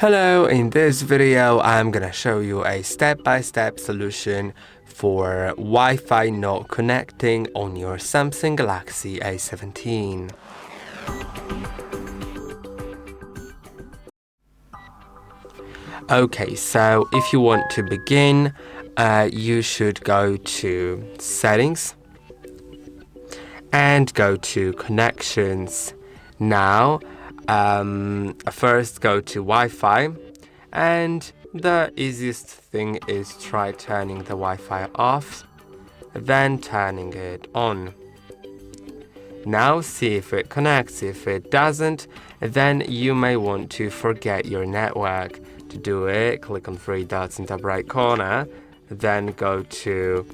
Hello, in this video I'm gonna show you a step-by-step solution for Wi-Fi not connecting on your Samsung Galaxy A17. Okay, so if you want to begin, you should go to Settings and go to Connections. Now, first go to Wi-Fi, and the easiest thing is try turning the Wi-Fi off, then turning it on. Now see if it connects. If it doesn't, then you may want to forget your network. To do it, click on three dots in the right corner, then go to,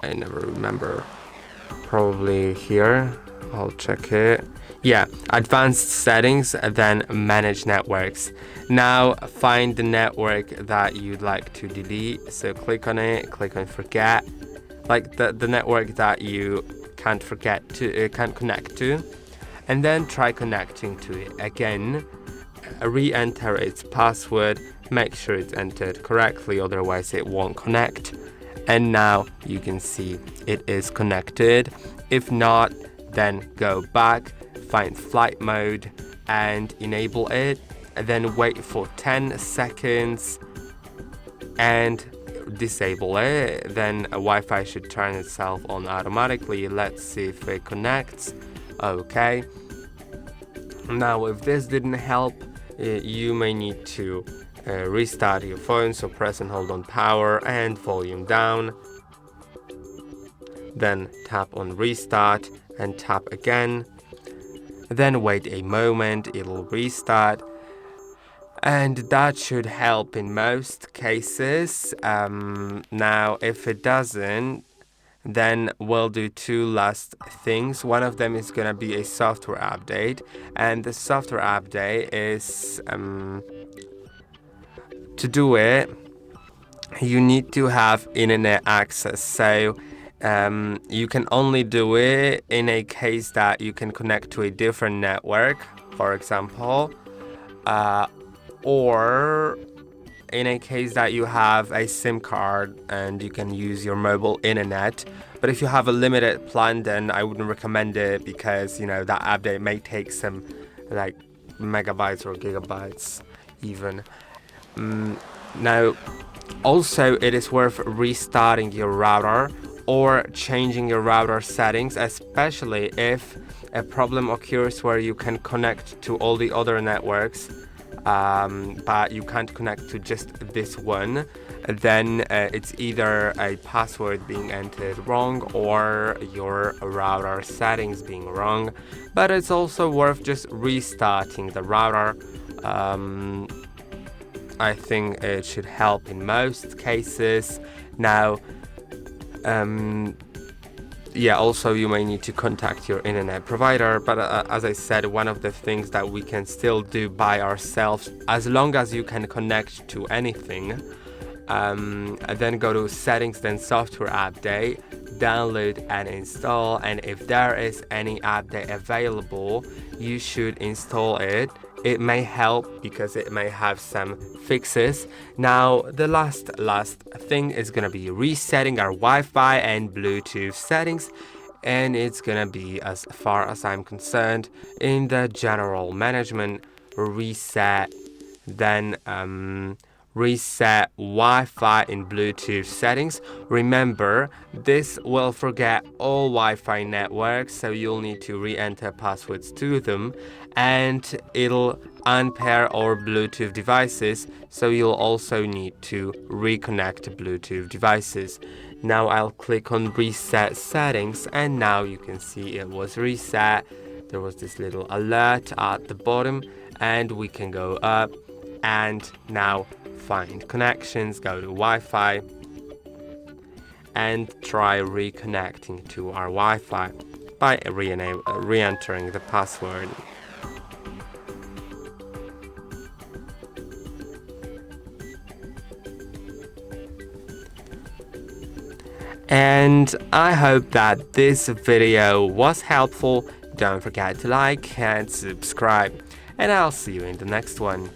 I never remember, probably here, I'll check it. Yeah, advanced settings, then manage networks. Now find the network that you'd like to delete. So click on it, click on forget, like the network that you can't connect to, and then try connecting to it again. Re-enter its password, make sure it's entered correctly, otherwise it won't connect. And now you can see it is connected. If not, then go back, find flight mode and enable it, and then wait for 10 seconds and disable it. Then Wi-Fi should turn itself on automatically. Let's see if it connects. Okay. Now if this didn't help, you may need to restart your phone, so press and hold on power and volume down, then tap on restart and tap again, then wait a moment, it'll restart, and that should help in most cases. Now if it doesn't, then we'll do two last things. One of them is gonna be a software update, and the software update is to do it, you need to have internet access. So you can only do it in a case that you can connect to a different network, for example, or in a case that you have a SIM card and you can use your mobile internet. But if you have a limited plan, then I wouldn't recommend it, because you know that update may take some like megabytes or gigabytes even. Now also it is worth restarting your router or changing your router settings, especially if a problem occurs where you can connect to all the other networks, but you can't connect to just this one. Then it's either a password being entered wrong or your router settings being wrong. But it's also worth just restarting the router. I think it should help in most cases. Now, yeah, also you may need to contact your internet provider, but as I said, one of the things that we can still do by ourselves, as long as you can connect to anything, then go to settings, then software update, download and install, and if there is any update available, you should install it. It may help because it may have some fixes. Now the last thing is gonna be resetting our Wi-Fi and Bluetooth settings, and it's gonna be, as far as I'm concerned, in the general management, reset, then reset Wi-Fi and Bluetooth settings. Remember, this will forget all Wi-Fi networks, so you'll need to re-enter passwords to them, and it'll unpair all Bluetooth devices, so you'll also need to reconnect Bluetooth devices. Now I'll click on reset settings, and now you can see it was reset. There was this little alert at the bottom, and we can go up and now find connections, go to Wi-Fi and try reconnecting to our Wi-Fi by re-entering the password. And I hope that this video was helpful. Don't forget to like and subscribe. and I'll see you in the next one.